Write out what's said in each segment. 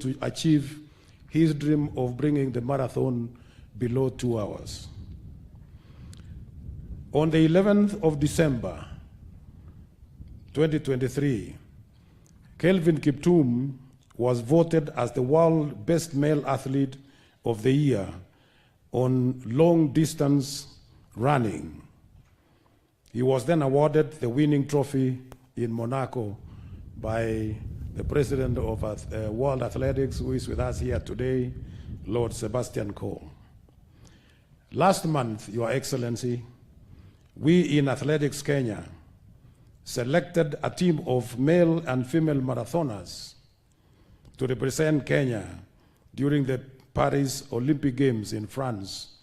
to achieve his dream of bringing the marathon below 2 hours. On the 11th of December, 2023, Kelvin Kiptum was voted as the world's best male athlete of the year on long-distance running. He was then awarded the winning trophy in Monaco by the president of World Athletics, who is with us here today, Lord Sebastian Coe. Last month, Your Excellency, we in Athletics Kenya selected a team of male and female marathoners to represent Kenya during the Paris Olympic Games in France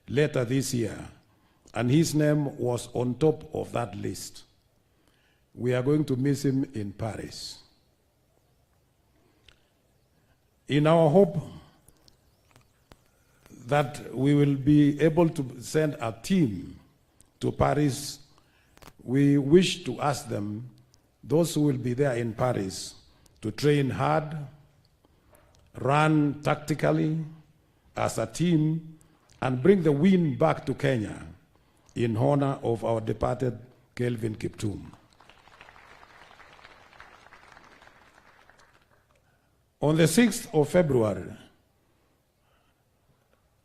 later this year, and his name was on top of that list. We are going to miss him in Paris. In our hope that we will be able to send a team to Paris, we wish to ask them, those who will be there in Paris, to train hard, run tactically as a team, and bring the win back to Kenya in honor of our departed Kelvin Kiptum. On the 6th of February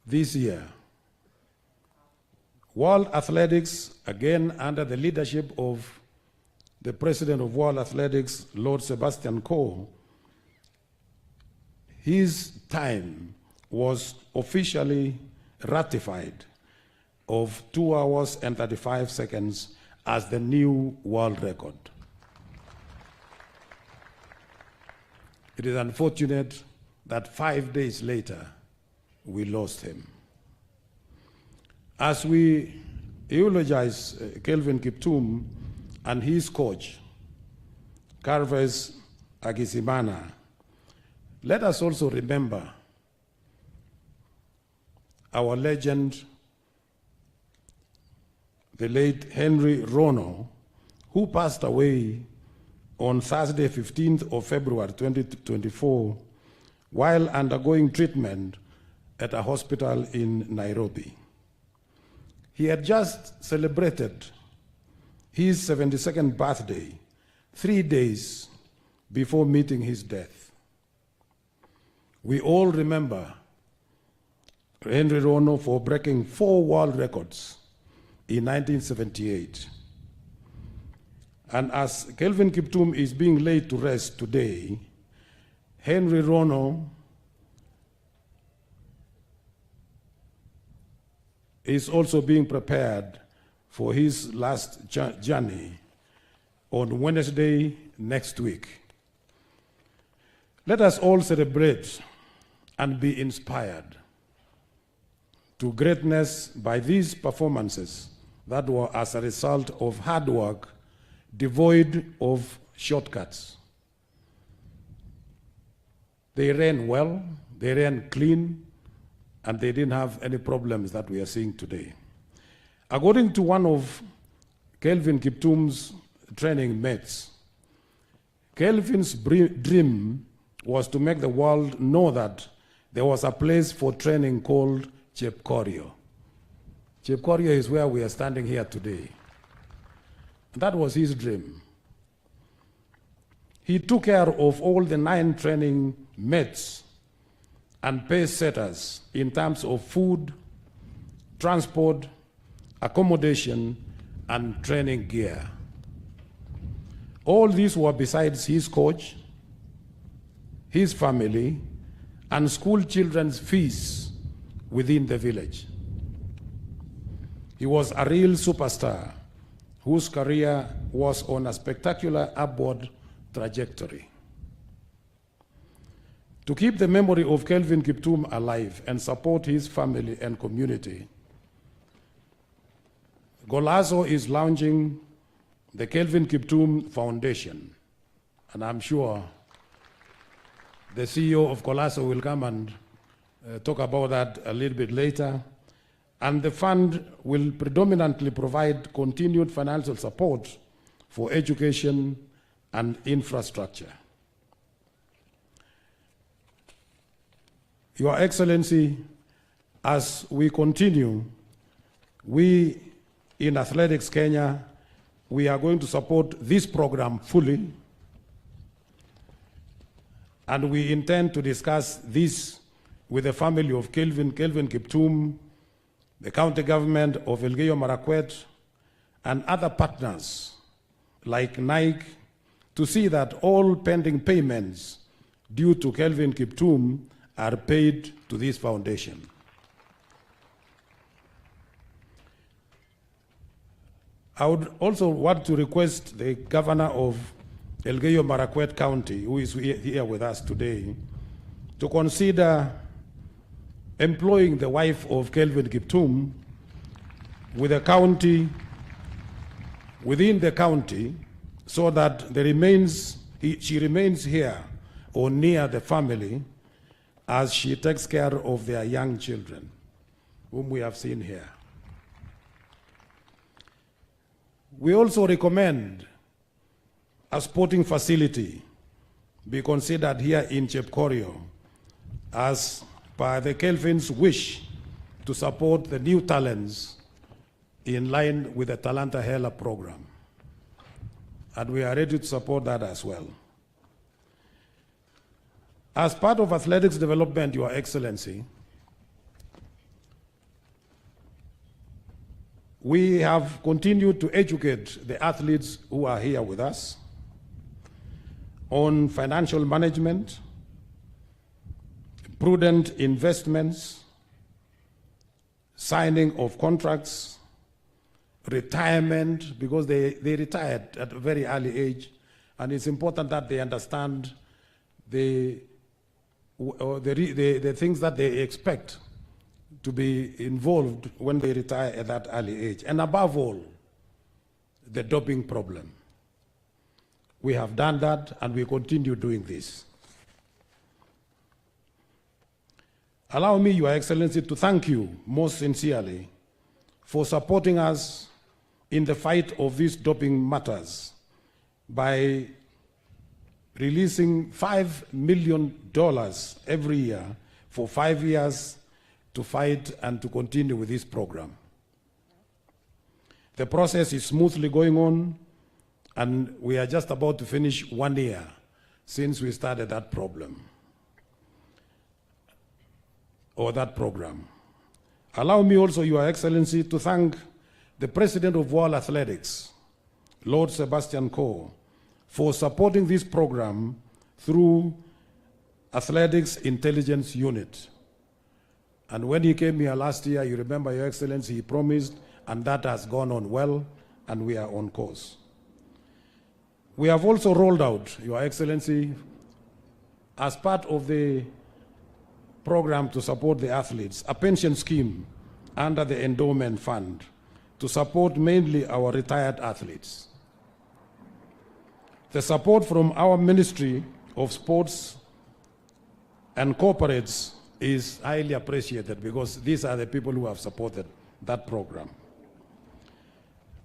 this year, World Athletics, again under the leadership of the President of World Athletics, Lord Sebastian Coe, his time was officially ratified of 2 hours and 35 seconds as the new world record. It is unfortunate that 5 days later, we lost him. As we eulogize Kelvin Kiptum and his coach, Carves Agisimana, let us also remember our legend, the late Henry Rono, who passed away on Thursday, 15th of February 2024, while undergoing treatment at a hospital in Nairobi. He had just celebrated his 72nd birthday 3 days before meeting his death. We all remember Henry Rono for breaking 4 world records in 1978. And as Kelvin Kiptum is being laid to rest today, Henry Rono is also being prepared for his last journey on Wednesday next week. Let us all celebrate and be inspired to greatness by these performances that were as a result of hard work, devoid of shortcuts. They ran well, they ran clean, and they didn't have any problems that we are seeing today. According to one of Kelvin Kiptum's training mates, Kelvin's dream was to make the world know that there was a place for training called Chepkorio. Chepkorio is where we are standing here today. That was his dream. He took care of all the 9 training mates and pace setters in terms of food, transport, accommodation, and training gear. All these were besides his coach, his family, and school children's fees within the village. He was a real superstar whose career was on a spectacular upward trajectory. To keep the memory of Kelvin Kiptum alive and support his family and community, Golazo is launching the Kelvin Kiptum Foundation, and I'm sure the CEO of Golazo will come and talk about that a little bit later. And the fund will predominantly provide continued financial support for education and infrastructure. Your Excellency, as we continue, we in Athletics Kenya, we are going to support this program fully, and we intend to discuss this with the family of Kelvin Kiptum, the county government of Elgeyo Marakwet, and other partners like Nike, to see that all pending payments due to Kelvin Kiptum are paid to this foundation. I would also want to request the governor of Elgeyo Marakwet County, who is here with us today, to consider employing the wife of Kelvin Kiptum with a county, within the county, so that she remains here or near the family as she takes care of their young children, whom we have seen here. We also recommend a sporting facility be considered here in Chepkorio as per the Kelvin's wish to support the new talents in line with the Talanta Hela program. And we are ready to support that as well. As part of athletics development, Your Excellency, we have continued to educate the athletes who are here with us on financial management, prudent investments, signing of contracts, retirement, because they retired at a very early age, and it's important that they understand the things that they expect to be involved when they retire at that early age. And above all, the doping problem. We have done that, and we continue doing this. Allow me, Your Excellency, to thank you most sincerely for supporting us in the fight of these doping matters by releasing $5 million every year for 5 years to fight and to continue with this program. The process is smoothly going on, and we are just about to finish 1 year since we started that problem, or that program. Allow me also, Your Excellency, to thank the President of World Athletics, Lord Sebastian Coe, for supporting this program through Athletics Intelligence Unit. And when he came here last year, you remember, Your Excellency, he promised, and that has gone on well, and we are on course. We have also rolled out, Your Excellency, as part of the program to support the athletes, a pension scheme under the endowment fund to support mainly our retired athletes. The support from our Ministry of Sports and Corporates is highly appreciated, because these are the people who have supported that program.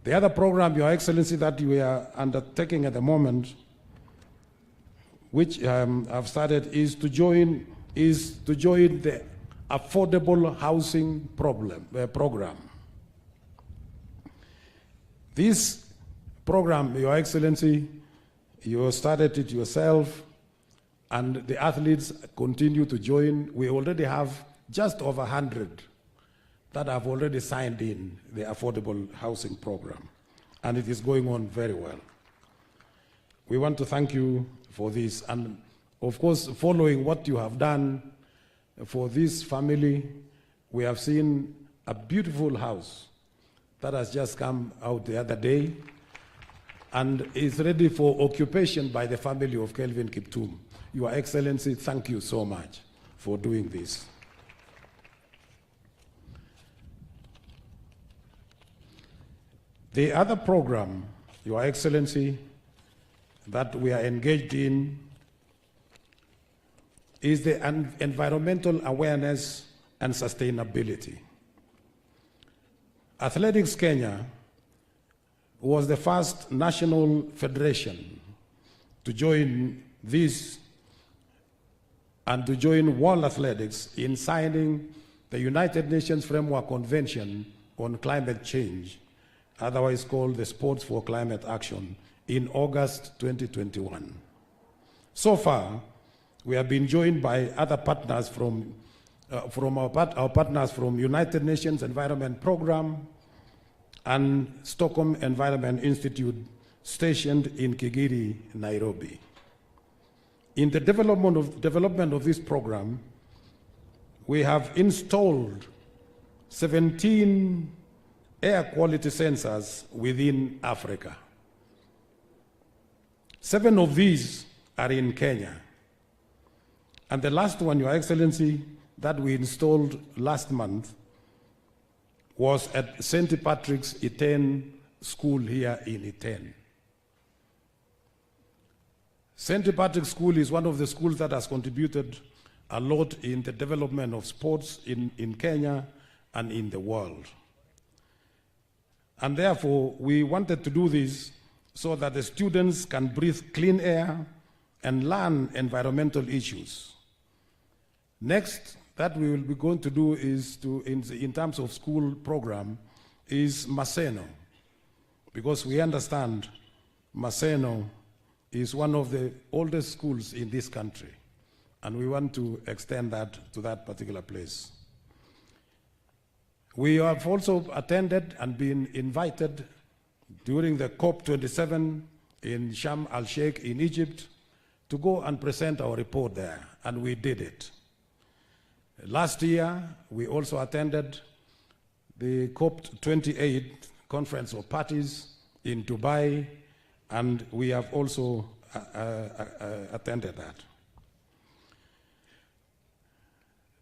The other program, Your Excellency, that we are undertaking at the moment, which I've started, is to join the affordable housing program. This program, Your Excellency, you started it yourself, and the athletes continue to join. We already have just over 100 that have already signed in the affordable housing program, and it is going on very well. We want to thank you for this, and of course, following what you have done for this family, we have seen a beautiful house that has just come out the other day and is ready for occupation by the family of Kelvin Kiptum. Your Excellency, thank you so much for doing this. The other program, Your Excellency, that we are engaged in is the environmental awareness and sustainability. Athletics Kenya was the first national federation to join this and to join World Athletics in signing the United Nations Framework Convention on Climate Change, otherwise called the Sports for Climate Action, in August 2021. So far, we have been joined by other partners from our partners from United Nations Environment Programme and Stockholm Environment Institute stationed in Kigiri, Nairobi. In the development of this program, we have installed 17 air quality sensors within Africa. 7 of these are in Kenya. And the last one, Your Excellency, that we installed last month was at St. Patrick's Iten School here in Iten. St. Patrick's School is one of the schools that has contributed a lot in the development of sports in Kenya and in the world. And therefore, we wanted to do this so that the students can breathe clean air and learn environmental issues. Next, that we will be going to do is in terms of school program, is Maseno, because we understand Maseno is one of the oldest schools in this country, and we want to extend that to that particular place. We have also attended and been invited during the COP27 in Sharm el-Sheikh in Egypt to go and present our report there, and we did it. Last year, we also attended the COP28 Conference of Parties in Dubai, and we have also attended that.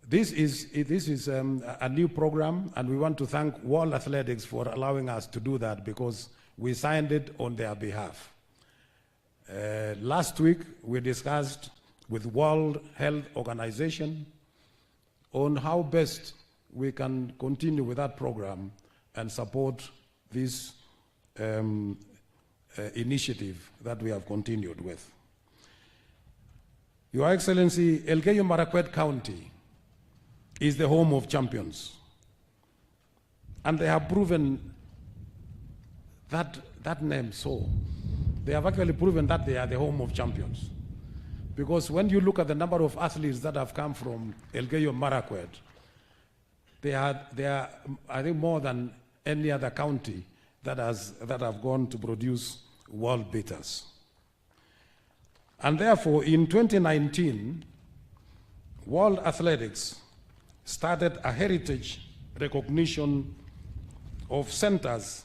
This is a new program, and we want to thank World Athletics for allowing us to do that, because we signed it on their behalf. Last week, we discussed with World Health Organization on how best we can continue with that program and support this initiative that we have continued with. Your Excellency, Elgeyo Marakwet County is the home of champions. And they have proven that name so. They have actually proven that they are the home of champions. Because when you look at the number of athletes that have come from Elgeyo Marakwet, they are, I think, more than any other county that have gone to produce world beaters. And therefore, in 2019, World Athletics started a heritage recognition of centers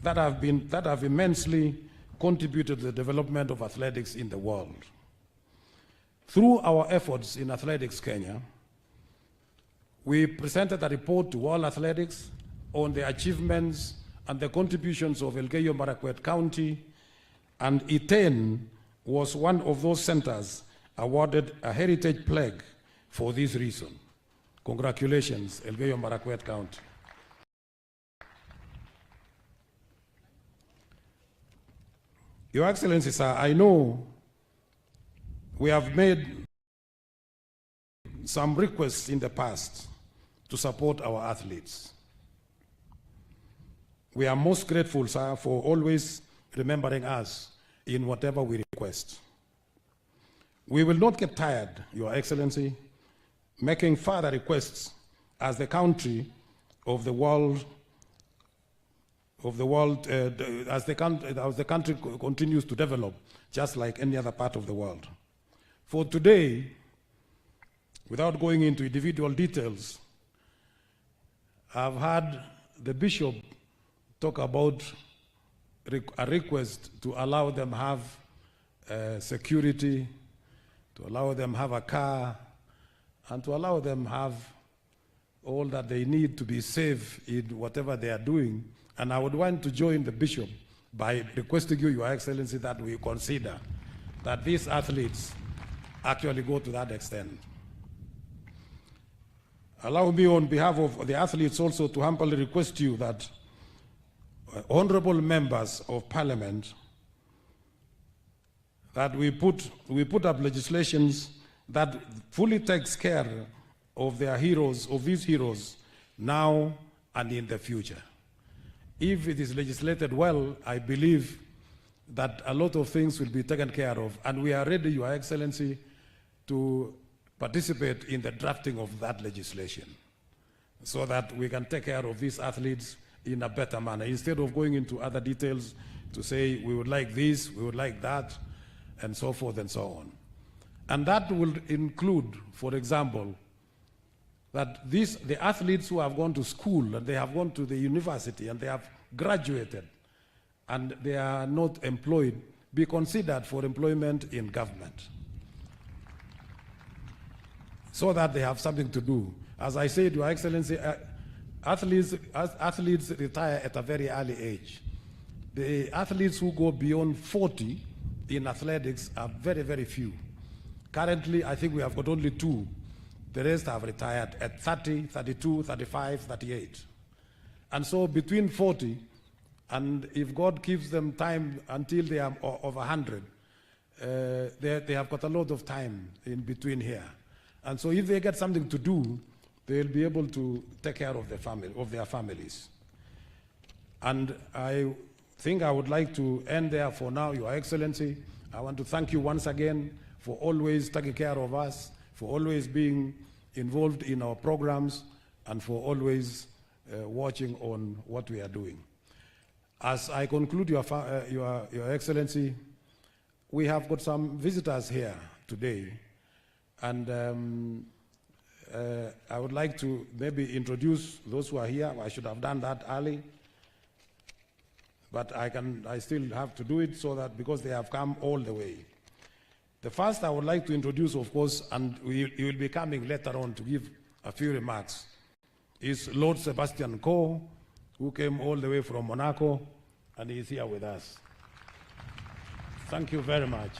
that have immensely contributed to the development of athletics in the world. Through our efforts in Athletics Kenya, we presented a report to World Athletics on the achievements and the contributions of Elgeyo Marakwet County, and Iten was one of those centers awarded a heritage plaque for this reason. Congratulations, Elgeyo Marakwet County. Your Excellency, sir, I know we have made some requests in the past to support our athletes. We are most grateful, sir, for always remembering us in whatever we request. We will not get tired, Your Excellency, making further requests as the country of the world, as the country continues to develop, just like any other part of the world. For today, without going into individual details, I've had the Bishop talk about a request to allow them have security, to allow them have a car, and to allow them have all that they need to be safe in whatever they are doing. And I would want to join the Bishop by requesting you, Your Excellency, that we consider that these athletes actually go to that extent. Allow me on behalf of the athletes also to humbly request you that honorable members of Parliament, that we put up legislations that fully takes care of their heroes, of these heroes, now and in the future. If it is legislated well, I believe that a lot of things will be taken care of, and we are ready, Your Excellency, to participate in the drafting of that legislation so that we can take care of these athletes in a better manner, instead of going into other details to say we would like this, we would like that, and so forth and so on. And that will include, for example, that the athletes who have gone to school and they have gone to the university and they have graduated and they are not employed, be considered for employment in government, so that they have something to do. As I said, Your Excellency, athletes retire at a very early age. The athletes who go beyond 40 in athletics are very, very few. Currently, I think we have got only 2. The rest have retired at 30, 32, 35, 38. And so between 40 and if God gives them time until they are of 100, they have got a lot of time in between here. And so if they get something to do, they'll be able to take care of their families. And I think I would like to end there for now, Your Excellency. I want to thank you once again for always taking care of us, for always being involved in our programs, and for always watching on what we are doing. As I conclude, Your Excellency, we have got some visitors here today, and I would like to maybe introduce those who are here. I should have done that early, but I still have to do it so that because they have come all the way. The first I would like to introduce, of course, and he will be coming later on to give a few remarks, is Lord Sebastian Coe, who came all the way from Monaco, and he is here with us. Thank you very much.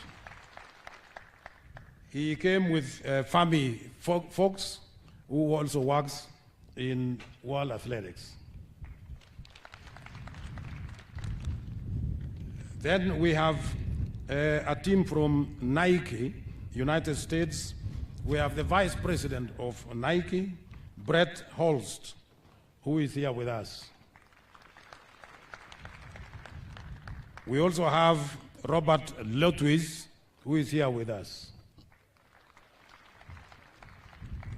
He came with Fami Fox, who also works in World Athletics. Then we have a team from Nike, United States. We have the Vice President of Nike, Brett Holst, who is here with us. We also have Robert Lotwis, who is here with us.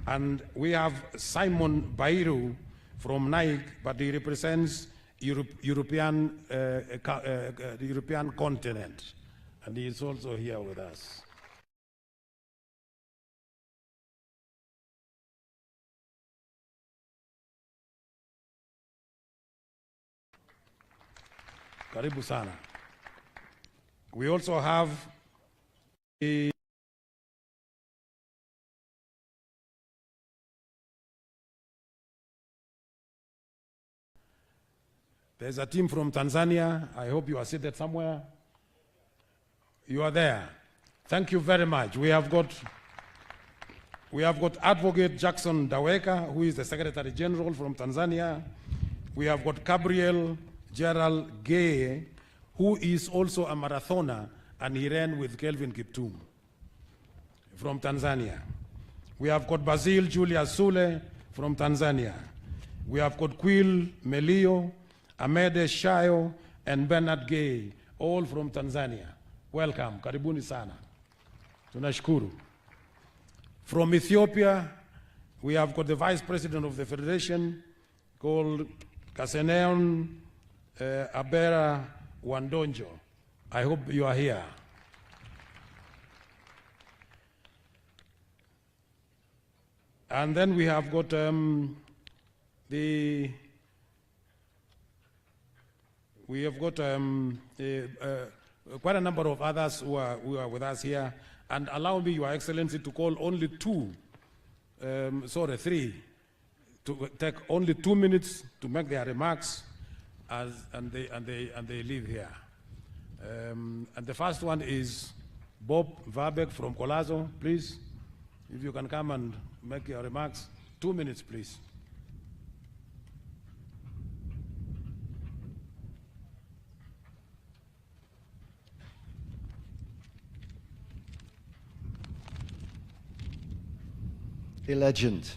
And we have Simon Bayrou from Nike, but he represents the European continent, and he is also here with us. Karibu sana. We also have there's a team from Tanzania. I hope you are seated somewhere. You are there. Thank you very much. We have got Advocate Jackson Daweka, who is the Secretary General from Tanzania. We have got Gabriel Gerald Gay, who is also a marathoner, and he ran with Kelvin Kiptum from Tanzania. We have got Basil Julius Sule from Tanzania. We have got Quil Melio, Amede Shayo, and Bernard Gay, all from Tanzania. Welcome, karibuni sana. Tunashukuru. From Ethiopia, we have got the Vice President of the Federation called Kaseneon Abera Wandonjo. I hope you are here. And then we have got quite a number of others who are with us here. And allow me, Your Excellency, to call only three, to take only 2 minutes to make their remarks, and they leave here. And the first one is Bob Verbeek from Colazo, please. If you can come and make your remarks. 2 minutes, please. a legend.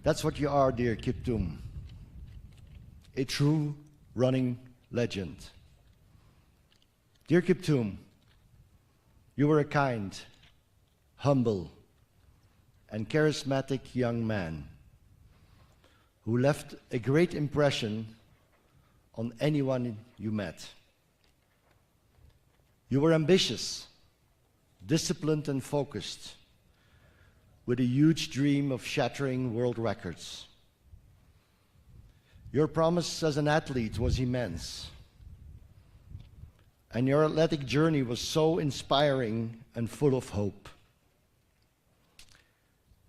That's what you are, dear Kiptum. A true running legend. Dear Kiptum, you were a kind, humble, and charismatic young man who left a great impression on anyone you met. You were ambitious, disciplined, and focused, with a huge dream of shattering world records. Your promise as an athlete was immense, and your athletic journey was so inspiring and full of hope.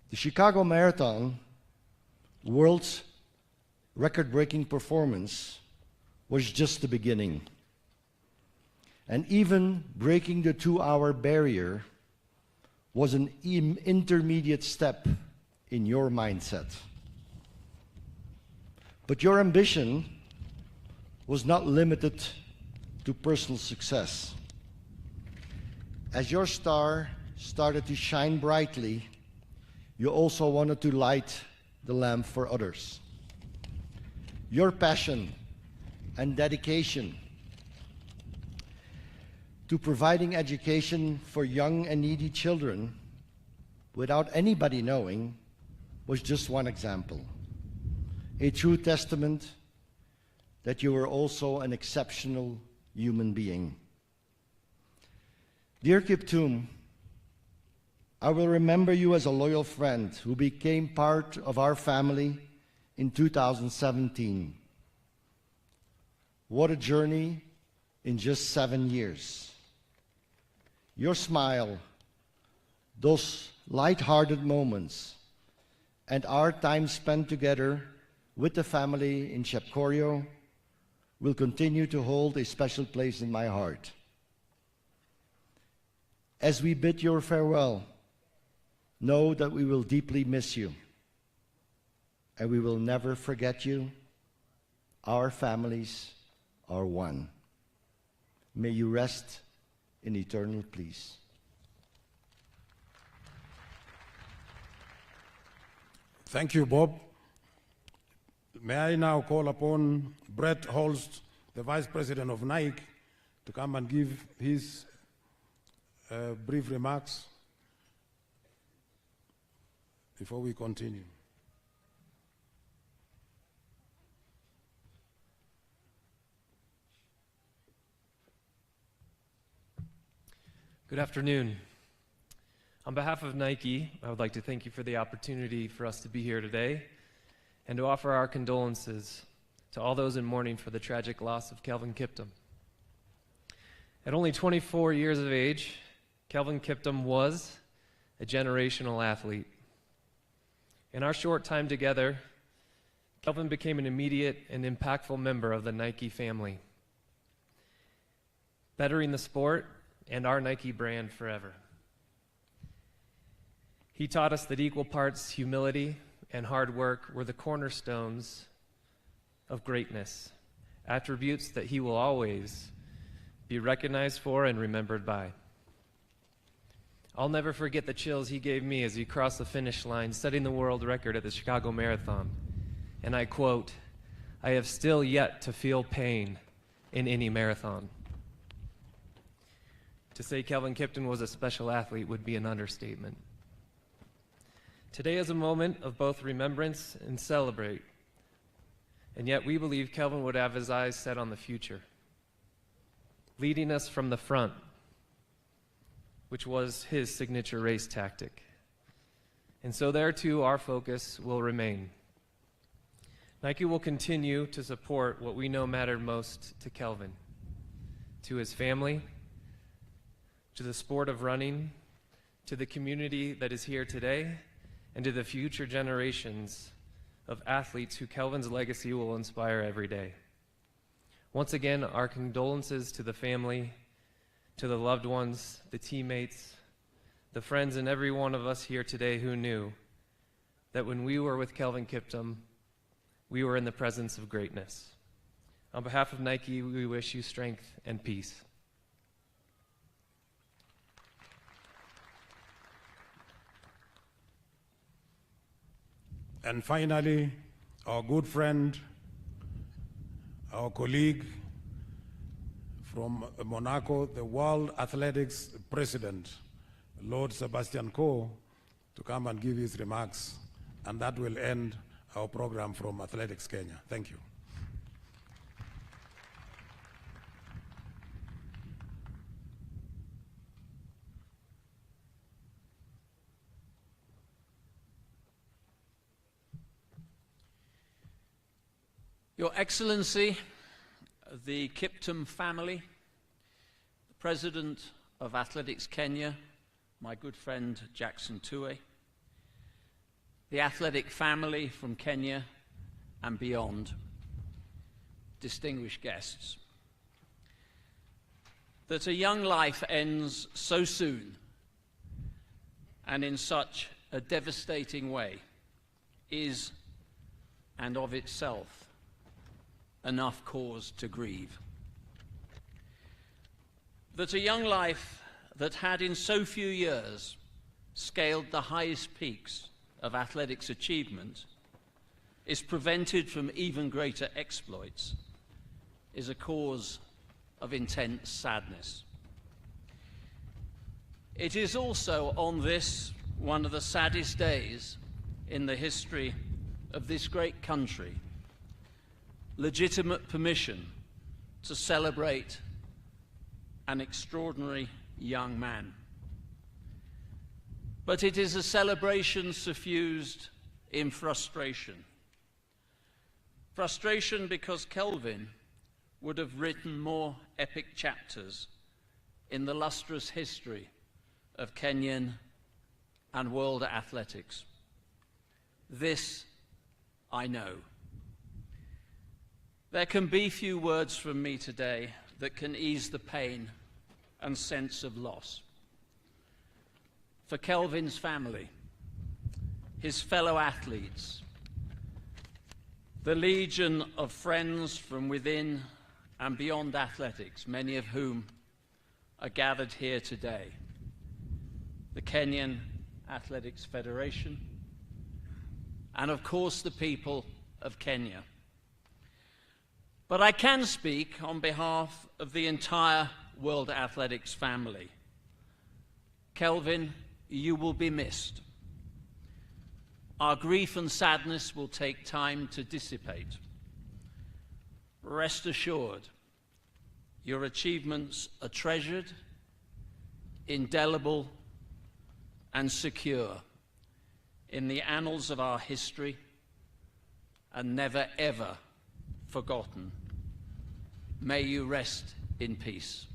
The Chicago Marathon, world's record-breaking performance, was just the beginning. And even breaking the 2-hour barrier was an intermediate step in your mindset. But your ambition was not limited to personal success. As your star started to shine brightly, you also wanted to light the lamp for others. Your passion and dedication to providing education for young and needy children without anybody knowing was just one example. A true testament that you were also an exceptional human being. Dear Kiptum, I will remember you as a loyal friend who became part of our family in 2017. What a journey in just 7 years. Your smile, those light-hearted moments, and our time spent together with the family in Chepkorio will continue to hold a special place in my heart. As we bid your farewell, know that we will deeply miss you, and we will never forget you. Our families are one. May you rest in eternal peace. Thank you, Bob. May I now call upon Brett Holst, the Vice President of Nike, to come and give his brief remarks before we continue. Good afternoon. On behalf of Nike, I would like to thank you for the opportunity for us to be here today and to offer our condolences to all those in mourning for the tragic loss of Kelvin Kiptum. At only 24 years of age, Kelvin Kiptum was a generational athlete. In our short time together, Kelvin became an immediate and impactful member of the Nike family, bettering the sport and our Nike brand forever. He taught us that equal parts humility and hard work were the cornerstones of greatness, attributes that he will always be recognized for and remembered by. I'll never forget the chills he gave me as he crossed the finish line, setting the world record at the Chicago Marathon. And I quote, "I have still yet to feel pain in any marathon." To say Kelvin Kiptum was a special athlete would be an understatement. Today is a moment of both remembrance and celebrate, and yet we believe Kelvin would have his eyes set on the future, leading us from the front, which was his signature race tactic. And so there too our focus will remain. Nike will continue to support what we know mattered most to Kelvin, to his family, to the sport of running, to the community that is here today, and to the future generations of athletes who Kelvin's legacy will inspire every day. Once again, our condolences to the family, to the loved ones, the teammates, the friends, and every one of us here today who knew that when we were with Kelvin Kiptum, we were in the presence of greatness. On behalf of Nike, we wish you strength and peace. And finally, our good friend, our colleague from Monaco, the World Athletics President, Lord Sebastian Coe, to come and give his remarks, and that will end our program from Athletics Kenya. Thank you. Your Excellency, the Kiptum family, the President of Athletics Kenya, my good friend Jackson Tue, the athletic family from Kenya and beyond, distinguished guests. That a young life ends so soon and in such a devastating way is, and of itself, enough cause to grieve. That a young life that had in so few years scaled the highest peaks of athletics achievement is prevented from even greater exploits is a cause of intense sadness. It is also on this, one of the saddest days in the history of this great country, legitimate permission to celebrate an extraordinary young man. But it is a celebration suffused in frustration. Frustration because Kelvin would have written more epic chapters in the lustrous history of Kenyan and world athletics. This I know. There can be few words from me today that can ease the pain and sense of loss. For Kelvin's family, his fellow athletes, the legion of friends from within and beyond athletics, many of whom are gathered here today, the Kenyan Athletics Federation, and of course the people of Kenya. But I can speak on behalf of the entire World Athletics family. Kelvin, you will be missed. Our grief and sadness will take time to dissipate. Rest assured, your achievements are treasured, indelible, and secure in the annals of our history and never ever forgotten. May you rest in peace.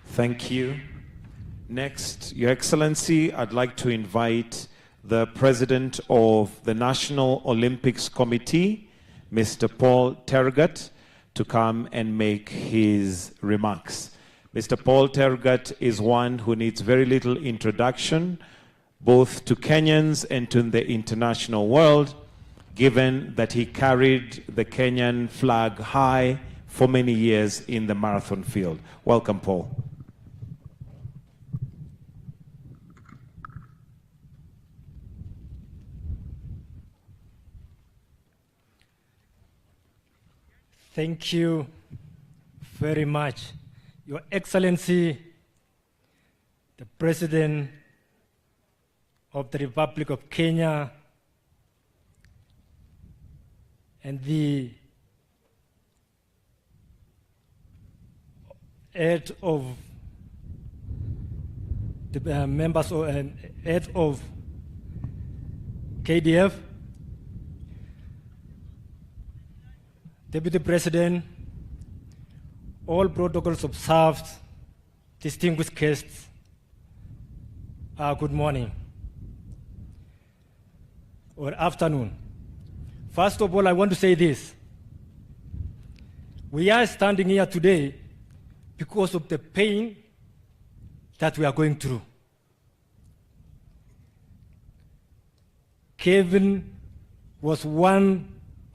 Thank you. Next, Your Excellency, I'd like to invite the President of the National Olympics Committee, Mr. Paul Tergat, to come and make his remarks. Mr. Paul Tergat is one who needs very little introduction, both to Kenyans and to the international world, given that he carried the Kenyan flag high for many years in the marathon field. Welcome, Paul. Thank you very much, Your Excellency, the President of the Republic of Kenya, and the head of the members of head of KDF, Deputy President, all protocols observed, distinguished guests, good morning or afternoon. First of all, I want to say this. We are standing here today because of the pain that we are going through. Kelvin was one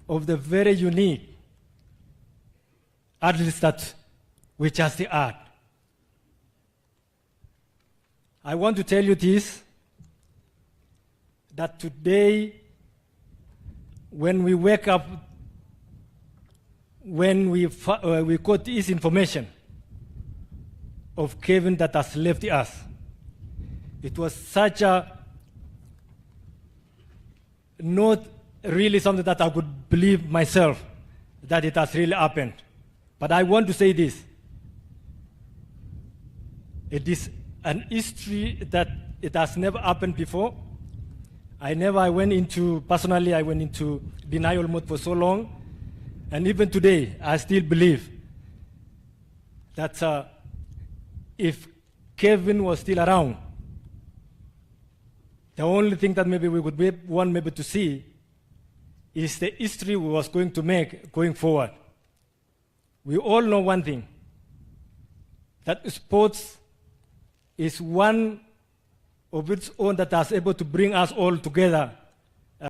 of the very unique athletes that we just had. I want to tell you this, that today, when we wake up, when we got this information of Kelvin that has left us, it was such a, not really something that I could believe myself that it has really happened. But I want to say this. It is an history that it has never happened before. Personally, I went into denial mode for so long. And even today, I still believe that if Kelvin was still around, the only thing that maybe we would want maybe to see is the history we was going to make going forward. We all know one thing, that sports is one of its own that is able to bring us all together